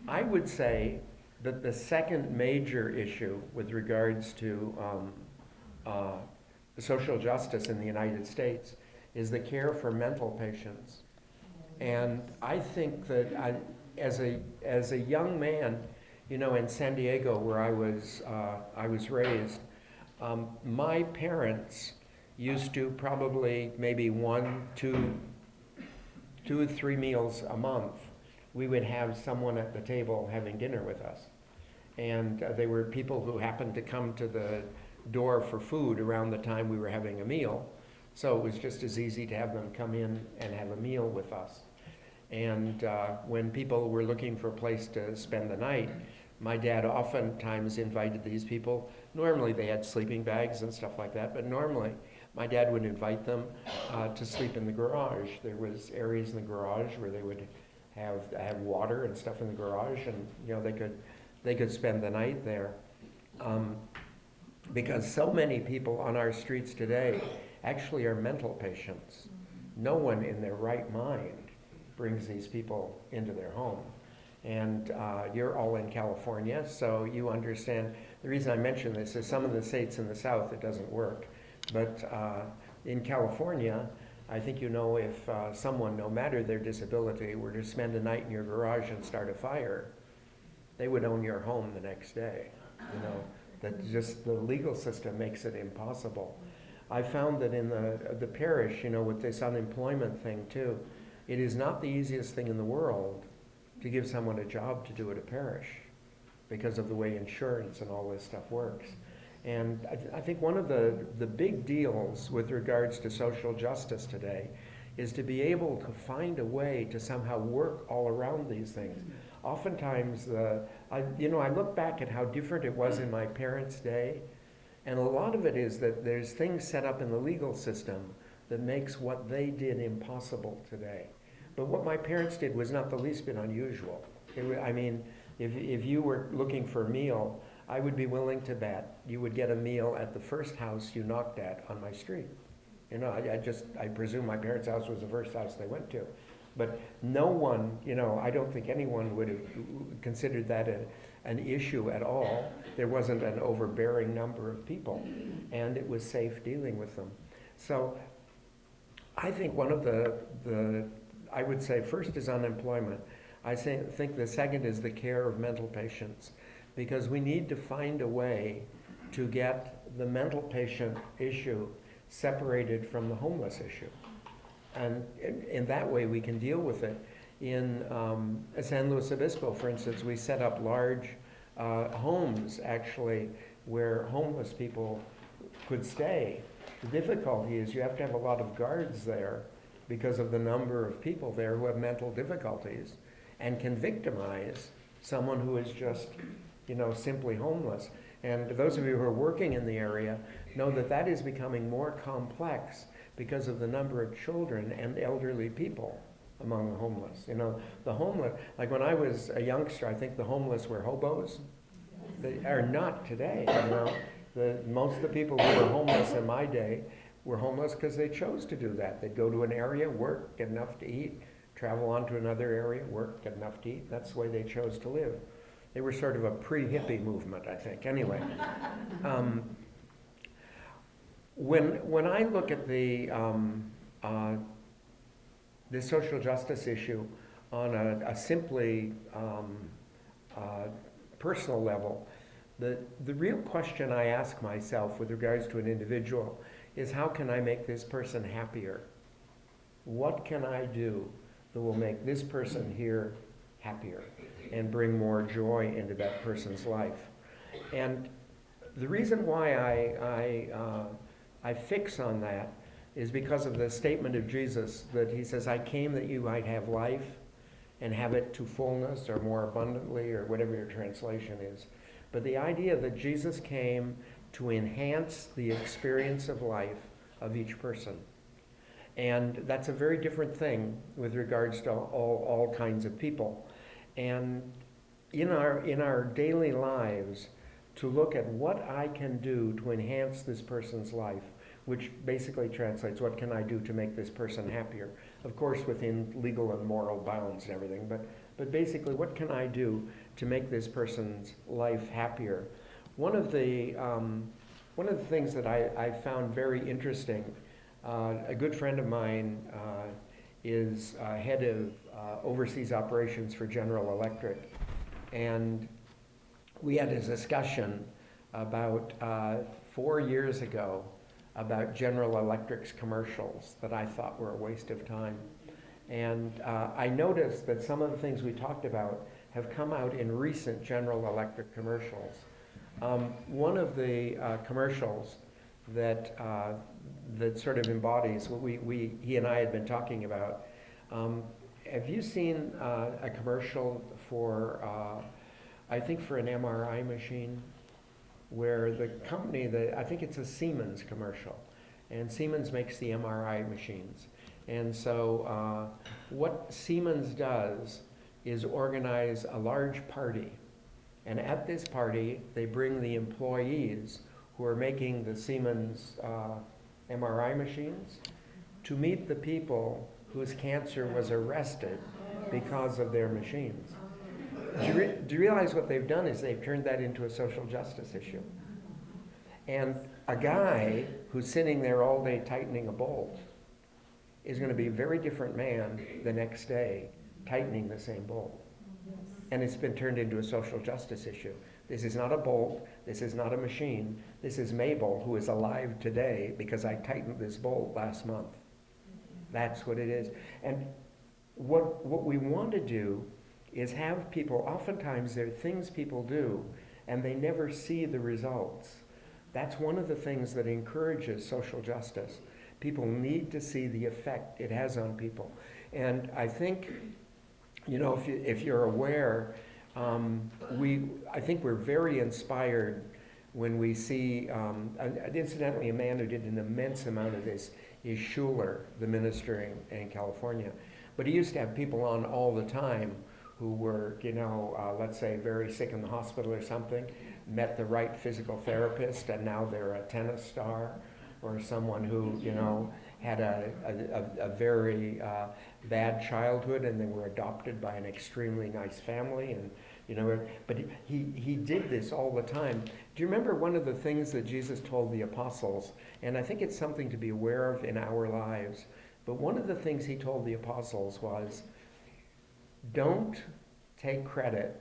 I would say that the second major issue with regards to uh, social justice in the United States is the care for mental patients. And I think that as a young man, in San Diego where I was raised, my parents used to probably maybe one, two or three meals a month, we would have someone at the table having dinner with us. And they were people who happened to come to the door for food around the time we were having a meal. So it was just as easy to have them come in and have a meal with us. And when people were looking for a place to spend the night, my dad oftentimes invited these people. Normally they had sleeping bags and stuff like that, but normally my dad would invite them to sleep in the garage. There was areas in the garage where they would have water and stuff in the garage, and they could spend the night there. Because so many people on our streets today actually are mental patients. No one in their right mind brings these people into their home. And you're all in California, so you understand. The reason I mention this is some of the states in the South it doesn't work. But in California, I think if someone, no matter their disability, were to spend a night in your garage and start a fire, they would own your home the next day. That just the legal system makes it impossible. I found that in the parish, with this unemployment thing too, it is not the easiest thing in the world to give someone a job to do at a parish because of the way insurance and all this stuff works. And I think one of the big deals with regards to social justice today is to be able to find a way to somehow work all around these things. Oftentimes, I look back at how different it was in my parents' day, and a lot of it is that there's things set up in the legal system that makes what they did impossible today. But what my parents did was not the least bit unusual. If you were looking for a meal, I would be willing to bet you would get a meal at the first house you knocked at on my street. I presume my parents' house was the first house they went to. But no one, I don't think anyone would have considered that an issue at all. There wasn't an overbearing number of people, and it was safe dealing with them. So I think one of I would say first is unemployment. Think the second is the care of mental patients, because we need to find a way to get the mental patient issue separated from the homeless issue. And in that way we can deal with it. In San Luis Obispo, for instance, we set up large homes actually where homeless people could stay. The difficulty is you have to have a lot of guards there because of the number of people there who have mental difficulties and can victimize someone who is just, simply homeless. And those of you who are working in the area know that that is becoming more complex because of the number of children and elderly people among the homeless. The homeless, like when I was a youngster, I think the homeless were hobos. They are not today. Most of the people who were homeless in my day were homeless because they chose to do that. They'd go to an area, work, get enough to eat, travel on to another area, work, get enough to eat. That's the way they chose to live. They were sort of a pre-hippie movement, I think. Anyway, when I look at the social justice issue on a simply personal level, the real question I ask myself with regards to an individual is, how can I make this person happier? What can I do that will make this person here happier and bring more joy into that person's life? And the reason why I fix on that is because of the statement of Jesus that he says, I came that you might have life and have it to fullness or more abundantly, or whatever your translation is. But the idea that Jesus came to enhance the experience of life of each person. And that's a very different thing with regards to all kinds of people. And in our daily lives, to look at what I can do to enhance this person's life, which basically translates, what can I do to make this person happier? of course within legal and moral bounds and everything, but basically what can I do to make this person's life happier? One of the things that I found very interesting, a good friend of mine is head of overseas operations for General Electric, and we had a discussion about 4 years ago about General Electric's commercials that I thought were a waste of time. And I noticed that some of the things we talked about have come out in recent General Electric commercials. One of the commercials that sort of embodies what he and I had been talking about. Have you seen a commercial for, I think for an MRI machine, where the company, I think it's a Siemens commercial, and Siemens makes the MRI machines. And so what Siemens does is organize a large party. And at this party, they bring the employees who are making the Siemens MRI machines to meet the people whose cancer was arrested because of their machines. Do you realize what they've done is they've turned that into a social justice issue? And a guy who's sitting there all day tightening a bolt is going to be a very different man the next day tightening the same bolt. And it's been turned into a social justice issue. This is not a bolt, this is not a machine, this is Mabel, who is alive today because I tightened this bolt last month. That's what it is. And what we want to do is have people, oftentimes there are things people do and they never see the results. That's one of the things that encourages social justice. People need to see the effect it has on people. And I think, you know, if you're aware, I think we're very inspired when we see, incidentally, a man who did an immense amount of this is Schuler, the minister in California. But he used to have people on all the time who were, you know, let's say very sick in the hospital or something, met the right physical therapist, and now they're a tennis star, or someone who, you know, had a very bad childhood and they were adopted by an extremely nice family, and you know, but he did this all the time. Do you remember one of the things that Jesus told the apostles? And I think it's something to be aware of in our lives. But one of the things he told the apostles was, don't take credit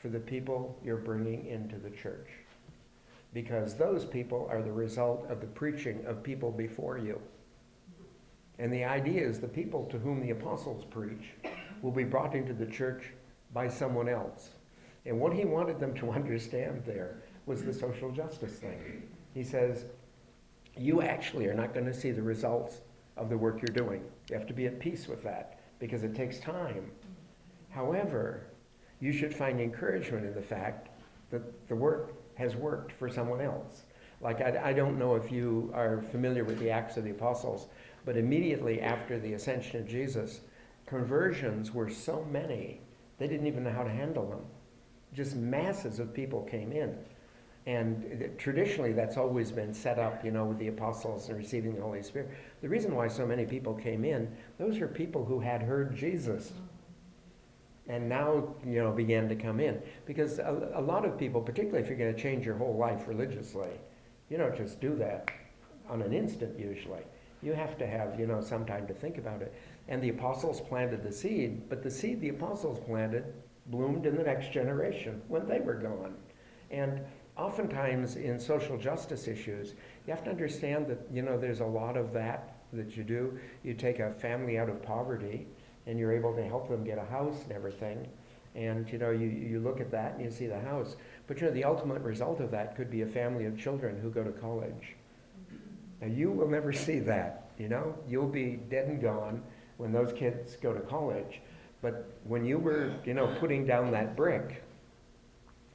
for the people you're bringing into the church, because those people are the result of the preaching of people before you. And the idea is the people to whom the apostles preach will be brought into the church by someone else. And what he wanted them to understand there was the social justice thing. He says, you actually are not going to see the results of the work you're doing. You have to be at peace with that because it takes time. However, you should find encouragement in the fact that the work has worked for someone else. Like, I don't know if you are familiar with the Acts of the Apostles, but immediately after the ascension of Jesus, conversions were so many, they didn't even know how to handle them. Just masses of people came in. And traditionally, that's always been set up, you know, with the apostles and receiving the Holy Spirit. The reason why so many people came in, those are people who had heard Jesus and now, you know, began to come in. Because a lot of people, particularly if you're going to change your whole life religiously, you don't just do that on an instant usually. You have to have, you know, some time to think about it. And the apostles planted the seed, but the seed the apostles planted bloomed in the next generation when they were gone. And oftentimes in social justice issues, you have to understand that, you know, there's a lot of that you do. You take a family out of poverty and you're able to help them get a house and everything. And, you know, you look at that and you see the house. But, you know, the ultimate result of that could be a family of children who go to college. Now, you will never see that, you know. You'll be dead and gone when those kids go to college. But when you were, you know, putting down that brick,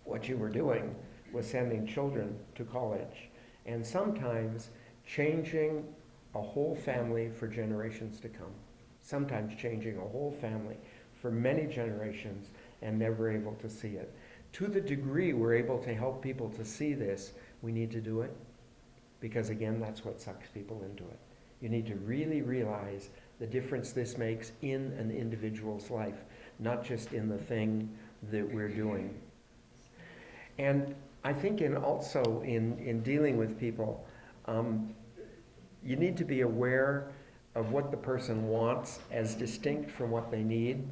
what you were doing was sending children to college. And sometimes changing a whole family for generations to come. Sometimes changing a whole family for many generations and never able to see it. To the degree we're able to help people to see this, we need to do it. Because again, that's what sucks people into it. You need to really realize the difference this makes in an individual's life, not just in the thing that we're doing. And I think also in dealing with people, you need to be aware of what the person wants as distinct from what they need.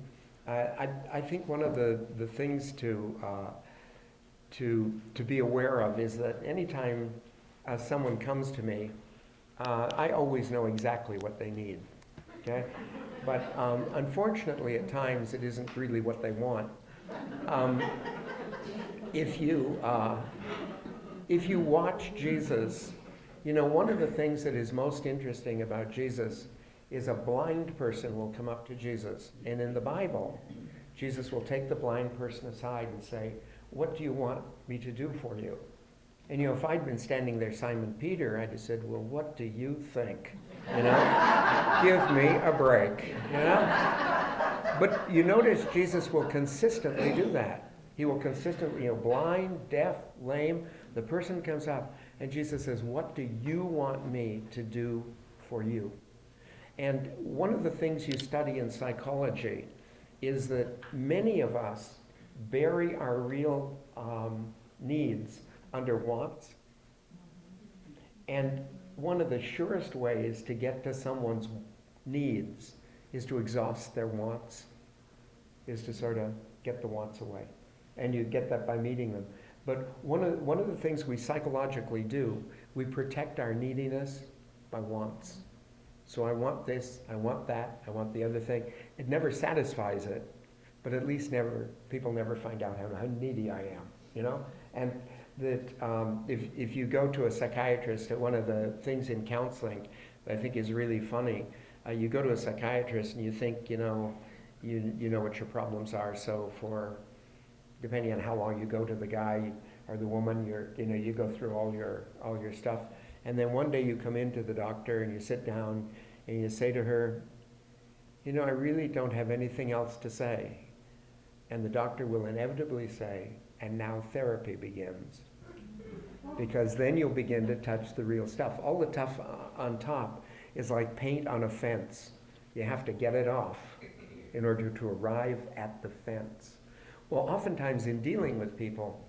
I think one of the things to be aware of is that anytime someone comes to me, I always know exactly what they need, okay? But unfortunately, at times, it isn't really what they want. If you watch Jesus, you know, one of the things that is most interesting about Jesus is a blind person will come up to Jesus. And in the Bible, Jesus will take the blind person aside and say, "What do you want me to do for you?" And, you know, if I'd been standing there, Simon Peter, I'd have said, "Well, what do you think? You know, give me a break, you know?" But you notice Jesus will consistently do that. He will consistently, you know, blind, deaf, lame, the person comes up and Jesus says, "What do you want me to do for you?" And one of the things you study in psychology is that many of us bury our real needs under wants. And one of the surest ways to get to someone's needs is to exhaust their wants, is to sort of get the wants away. And you get that by meeting them. But one of the things we psychologically do, we protect our neediness by wants. So I want this, I want that, I want the other thing. It never satisfies it, but at least people never find out how needy I am, you know? And that if you go to a psychiatrist, one of the things in counseling that I think is really funny, you go to a psychiatrist and you think, you know what your problems are. So depending on how long you go to the guy or the woman, you go through all your stuff. And then one day you come into the doctor and you sit down and you say to her, "You know, I really don't have anything else to say." And the doctor will inevitably say, "And now therapy begins." Because then you'll begin to touch the real stuff. All the stuff on top is like paint on a fence. You have to get it off in order to arrive at the fence. Well, oftentimes in dealing with people,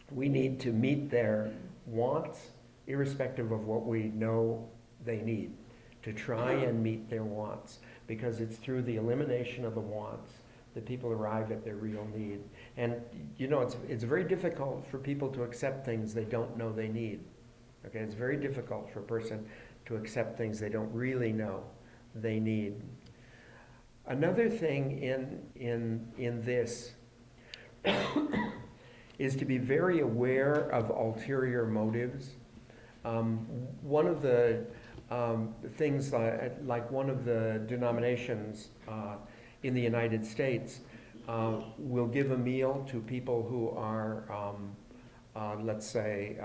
we need to meet their wants irrespective of what we know they need, to try and meet their wants, because it's through the elimination of the wants that people arrive at their real need. And you know, it's very difficult for people to accept things they don't know they need. Okay, it's very difficult for a person to accept things they don't really know they need. Another thing in this is to be very aware of ulterior motives. One of the things like one of the denominations in the United States will give a meal to people who are, let's say,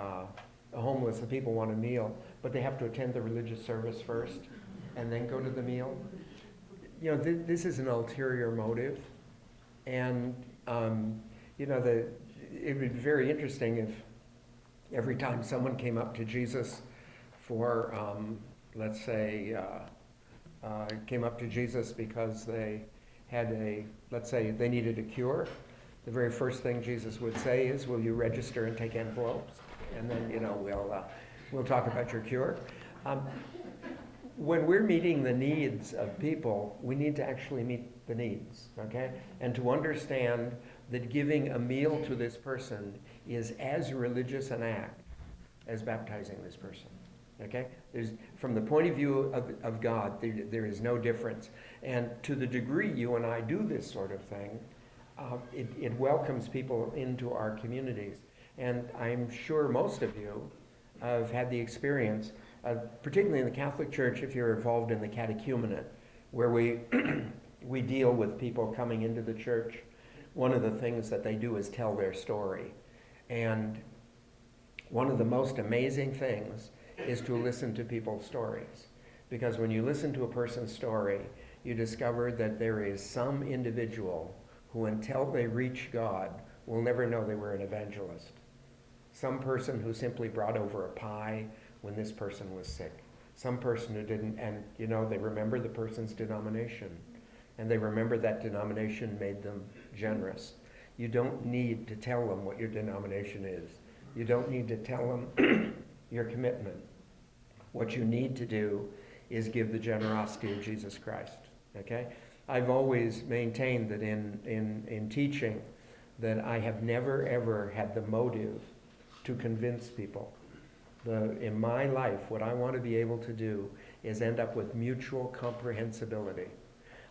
homeless. The people want a meal, but they have to attend the religious service first and then go to the meal. You know, this is an ulterior motive, and you know, it would be very interesting if every time someone came up to Jesus for, let's say, came up to Jesus because they had let's say they needed a cure, the very first thing Jesus would say is, "Will you register and take envelopes? And then, you know, we'll talk about your cure." When we're meeting the needs of people, we need to actually meet the needs, okay? And to understand that giving a meal to this person is as religious an act as baptizing this person, okay? From the point of view of God, there is no difference. And to the degree you and I do this sort of thing, it welcomes people into our communities. And I'm sure most of you have had the experience, particularly in the Catholic Church, if you're involved in the catechumenate, where we we deal with people coming into the church. One of the things that they do is tell their story. And one of the most amazing things is to listen to people's stories. Because when you listen to a person's story, you discover that there is some individual who, until they reach God, will never know they were an evangelist. Some person who simply brought over a pie when this person was sick. some person who didn't, and they remember the person's denomination, and they remember that denomination made them generous. You don't need to tell them what your denomination is. You don't need to tell them your commitment. What you need to do is give the generosity of Jesus Christ, okay? I've always maintained that in teaching that I have never ever had the motive to convince people. In my life, what I want to be able to do is end up with mutual comprehensibility.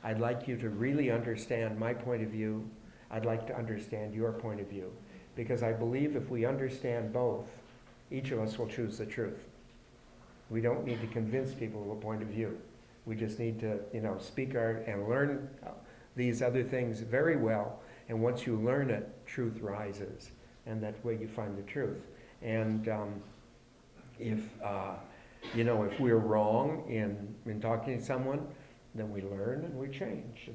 I'd like you to really understand my point of view. I'd like to understand your point of view. Because I believe if we understand both, each of us will choose the truth. We don't need to convince people of a point of view. We just need to, speak and learn these other things very well. And once you learn it, truth rises. And that way you find the truth. And if we're wrong in talking to someone, then we learn and we change.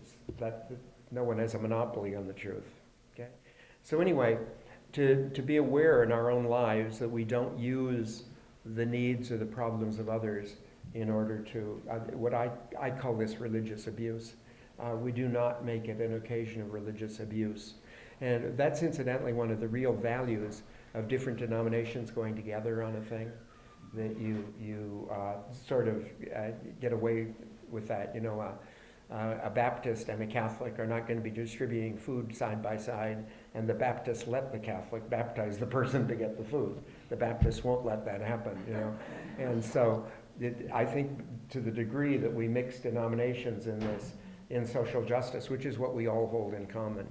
No one has a monopoly on the truth. Okay? So anyway, to be aware in our own lives that we don't use the needs or the problems of others in order to, what I call this religious abuse. We do not make it an occasion of religious abuse. And that's incidentally one of the real values of different denominations going together on a thing, that you sort of get away with that. A Baptist and a Catholic are not going to be distributing food side by side, and the Baptist let the Catholic baptize the person to get the food. The Baptist won't let that happen, And so I think to the degree that we mix denominations in social justice, which is what we all hold in common,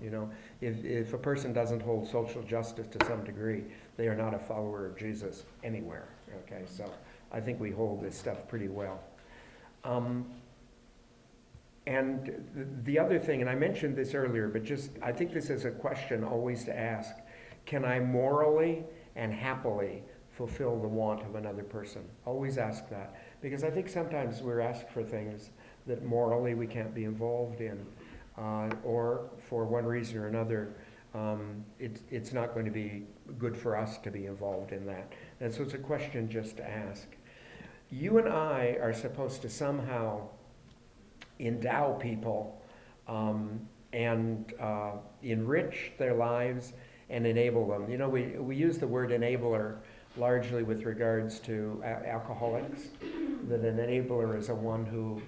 if a person doesn't hold social justice to some degree, they are not a follower of Jesus anywhere, okay? So I think we hold this stuff pretty well. And the other thing, and I mentioned this earlier, but I think this is a question always to ask: can I morally and happily fulfill the want of another person? Always ask that, because I think sometimes we're asked for things that morally we can't be involved in, or for one reason or another, it's not going to be good for us to be involved in that. And so it's a question just to ask. You and I are supposed to somehow endow people and enrich their lives and enable them. We use the word enabler largely with regards to alcoholics, that an enabler is a one who,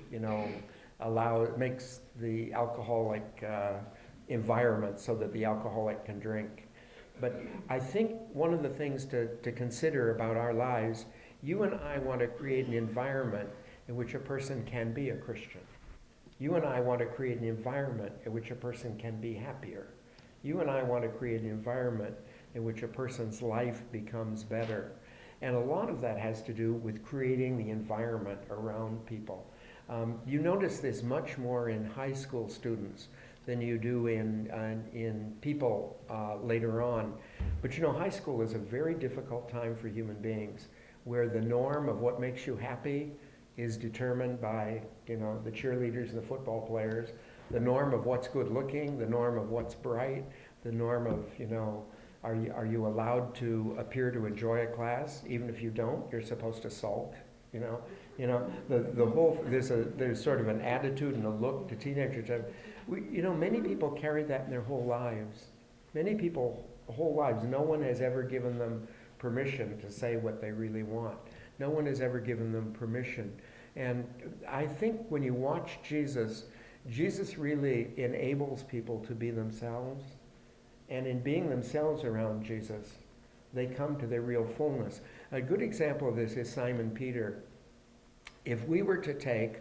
makes the alcoholic environment so that the alcoholic can drink. But I think one of the things to consider about our lives, you and I want to create an environment in which a person can be a Christian. You and I want to create an environment in which a person can be happier. You and I want to create an environment in which a person's life becomes better. And a lot of that has to do with creating the environment around people. You notice this much more in high school students than you do in people later on. But high school is a very difficult time for human beings, where the norm of what makes you happy is determined by, the cheerleaders and the football players, the norm of what's good looking, the norm of what's bright, the norm of, are you allowed to appear to enjoy a class? Even if you don't, you're supposed to sulk, the whole, there's sort of an attitude and a look to teenagers. Many people carry that in their whole lives. Many people, whole lives, no one has ever given them permission to say what they really want. No one has ever given them permission. And I think when you watch Jesus really enables people to be themselves. And in being themselves around Jesus, they come to their real fullness. A good example of this is Simon Peter. If we were to take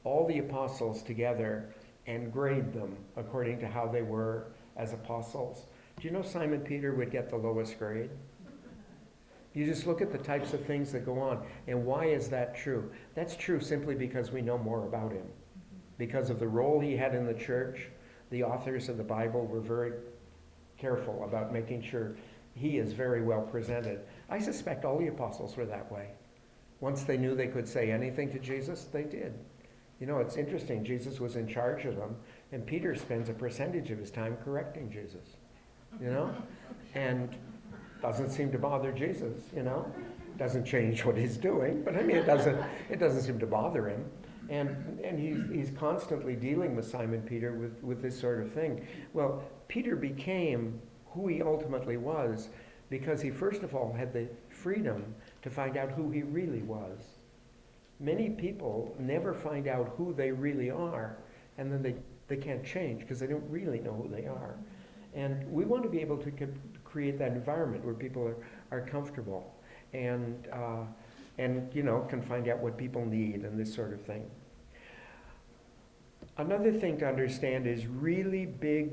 all the apostles together and grade them according to how they were as apostles, do you know Simon Peter would get the lowest grade? You just look at the types of things that go on. And why is that true? That's true simply because we know more about him. Because of the role he had in the church, the authors of the Bible were very careful about making sure he is very well presented. I suspect all the apostles were that way. Once they knew they could say anything to Jesus, they did. It's interesting. Jesus was in charge of them, and Peter spends a percentage of his time correcting Jesus. And doesn't seem to bother Jesus, Doesn't change what he's doing, but I mean, it doesn't seem to bother him. And he's constantly dealing with Simon Peter with this sort of thing. Well, Peter became who he ultimately was because he first of all had the freedom to find out who he really was. Many people never find out who they really are, and then they can't change because they don't really know who they are. And we want to be able to create that environment where people are comfortable and can find out what people need and this sort of thing. Another thing to understand is really big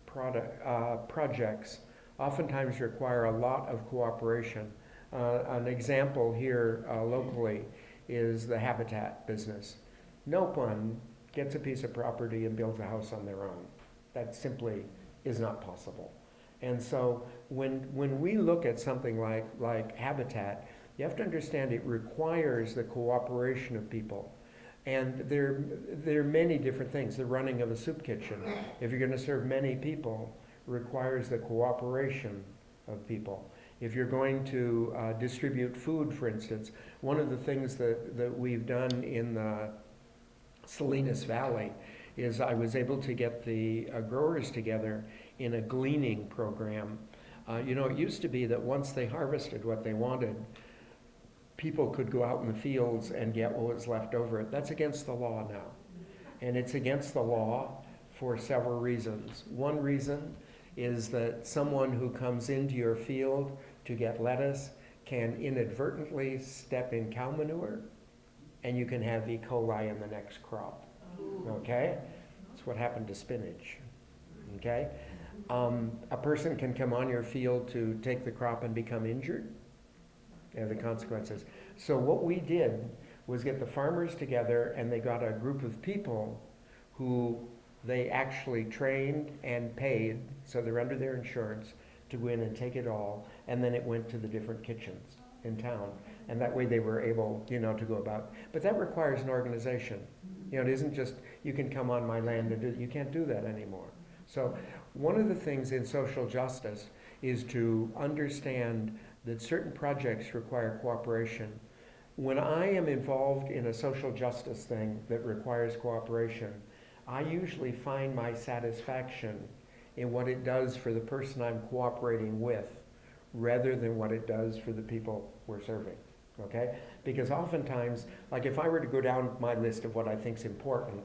projects oftentimes require a lot of cooperation. An example here locally is the habitat business. No one gets a piece of property and builds a house on their own. That simply is not possible. And so when we look at something like habitat, you have to understand it requires the cooperation of people. And there are many different things. The running of a soup kitchen, if you're going to serve many people, requires the cooperation of people. If you're going to distribute food, for instance, one of the things that we've done in the Salinas Valley is I was able to get the growers together in a gleaning program. It used to be that once they harvested what they wanted, people could go out in the fields and get what was left over. That's against the law now. And it's against the law for several reasons. One reason is that someone who comes into your field to get lettuce can inadvertently step in cow manure, and you can have E. coli in the next crop. Okay? That's what happened to spinach. Okay? A person can come on your field to take the crop and become injured. And the consequences. So what we did was get the farmers together, and they got a group of people who they actually trained and paid, so they're under their insurance, to go in and take it all, and then it went to the different kitchens in town. And that way they were able, to go about. But that requires an organization. It isn't just, you can come on my land and do it. You can't do that anymore. So one of the things in social justice is to understand that certain projects require cooperation. When I am involved in a social justice thing that requires cooperation, I usually find my satisfaction in what it does for the person I'm cooperating with rather than what it does for the people we're serving, okay? Because oftentimes, like if I were to go down my list of what I think is important,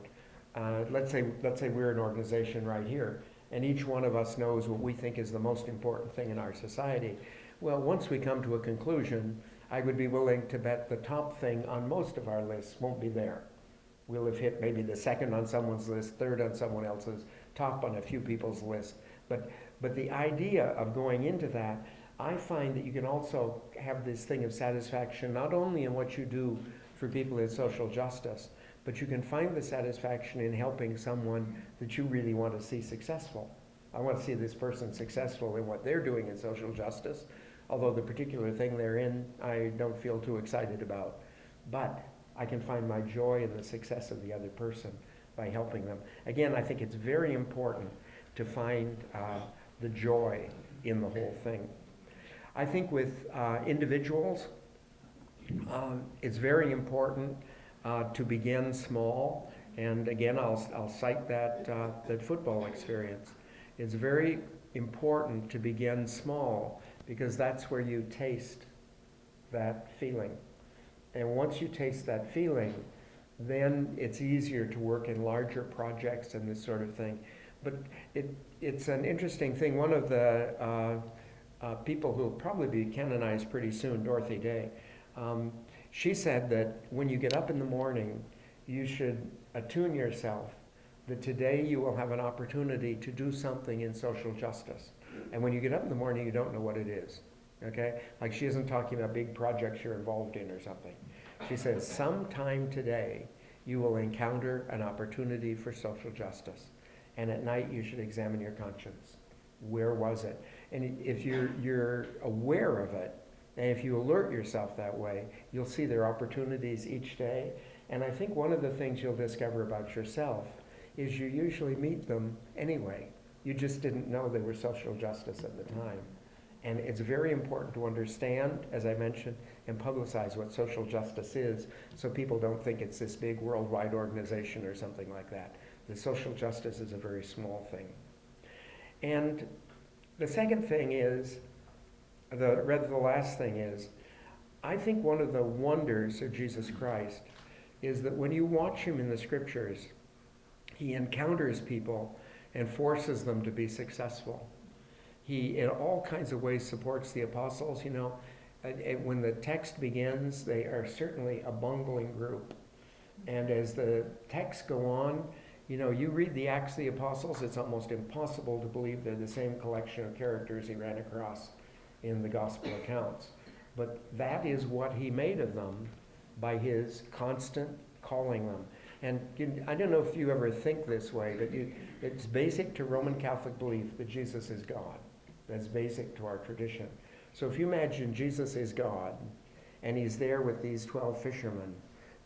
let's say we're an organization right here, and each one of us knows what we think is the most important thing in our society. Well, once we come to a conclusion, I would be willing to bet the top thing on most of our lists won't be there. We'll have hit maybe the second on someone's list, third on someone else's, top on a few people's list. But the idea of going into that, I find that you can also have this thing of satisfaction not only in what you do for people in social justice, but you can find the satisfaction in helping someone that you really want to see successful. I want to see this person successful in what they're doing in social justice, although the particular thing they're in, I don't feel too excited about. But I can find my joy in the success of the other person by helping them. Again, I think it's very important to find the joy in the whole thing. I think with individuals, it's very important to begin small. And again, I'll cite that football experience. It's very important to begin small because that's where you taste that feeling. And once you taste that feeling, then it's easier to work in larger projects and this sort of thing. But it's an interesting thing. One of the people who will probably be canonized pretty soon, Dorothy Day, she said that when you get up in the morning, you should attune yourself that today you will have an opportunity to do something in social justice. And when you get up in the morning, you don't know what it is, okay? Like she isn't talking about big projects you're involved in or something. She says, sometime today, you will encounter an opportunity for social justice. And at night, you should examine your conscience. Where was it? And if you're aware of it, and if you alert yourself that way, you'll see there are opportunities each day. And I think one of the things you'll discover about yourself is you usually meet them anyway. You just didn't know they were social justice at the time. And it's very important to understand, as I mentioned, and publicize what social justice is so people don't think it's this big worldwide organization or something like that. The social justice is a very small thing. And the second thing is, the last thing is, I think one of the wonders of Jesus Christ is that when you watch him in the scriptures, he encounters people and forces them to be successful. He, in all kinds of ways, supports the apostles. You know, when the text begins, they are certainly a bungling group. And as the texts go on, you know, you read the Acts of the Apostles, it's almost impossible to believe they're the same collection of characters he ran across in the gospel accounts. But that is what he made of them by his constant calling them. And I don't know if you ever think this way, but it's basic to Roman Catholic belief that Jesus is God. That's basic to our tradition. So if you imagine Jesus is God, and he's there with these 12 fishermen,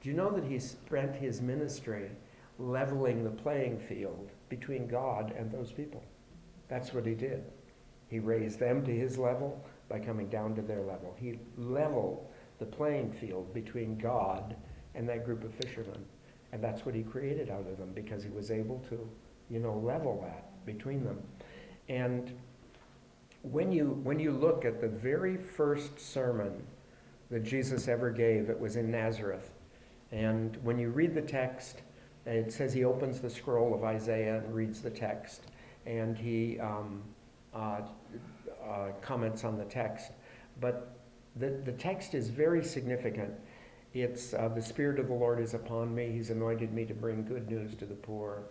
do you know that he spent his ministry leveling the playing field between God and those people? That's what he did. He raised them to his level by coming down to their level. He leveled the playing field between God and that group of fishermen. And that's what he created out of them, because he was able to, you know, level that between them. And when you look at the very first sermon that Jesus ever gave, it was in Nazareth. And when you read the text, it says he opens the scroll of Isaiah and reads the text. And he comments on the text. But the text is very significant. It's the Spirit of the Lord is upon me. He's anointed me to bring good news to the poor.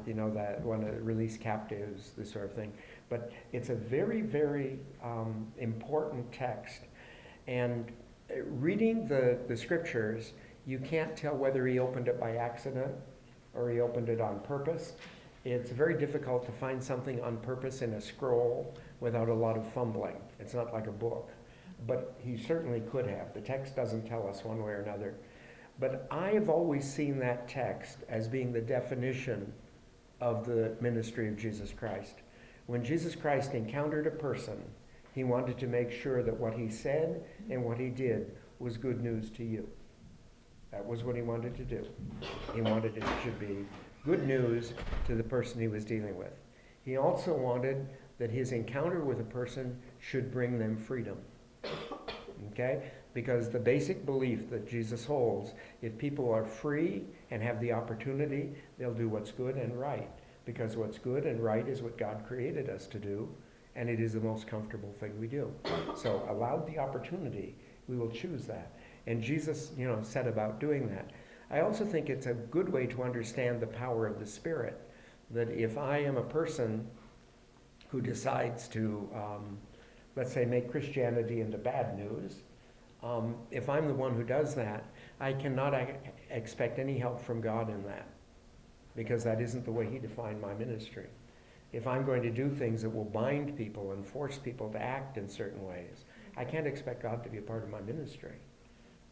You know, that one to release captives, this sort of thing. But it's a very, very important text. And reading the scriptures, you can't tell whether he opened it by accident or he opened it on purpose. It's very difficult to find something on purpose in a scroll without a lot of fumbling. It's not like a book. But he certainly could have. The text doesn't tell us one way or another. But I have always seen that text as being the definition of the ministry of Jesus Christ. When Jesus Christ encountered a person, he wanted to make sure that what he said and what he did was good news to you. That was what he wanted to do. He wanted it should be good news to the person he was dealing with. He also wanted that his encounter with a person should bring them freedom. Okay? Because the basic belief that Jesus holds, if people are free and have the opportunity, they'll do what's good and right. Because what's good and right is what God created us to do, and it is the most comfortable thing we do. So, allowed the opportunity, we will choose that. And Jesus, you know, set about doing that. I also think it's a good way to understand the power of the Spirit. That if I am a person who decides to, let's say, make Christianity into bad news, if I'm the one who does that, I cannot expect any help from God in that, because that isn't the way he defined my ministry. If I'm going to do things that will bind people and force people to act in certain ways, I can't expect God to be a part of my ministry.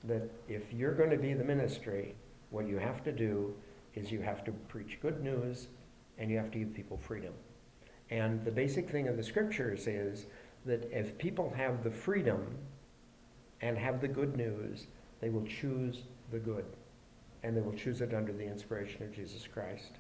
That if you're going to be the ministry, what you have to do is you have to preach good news and you have to give people freedom. And the basic thing of the scriptures is that if people have the freedom and have the good news, they will choose the good. And they will choose it under the inspiration of Jesus Christ.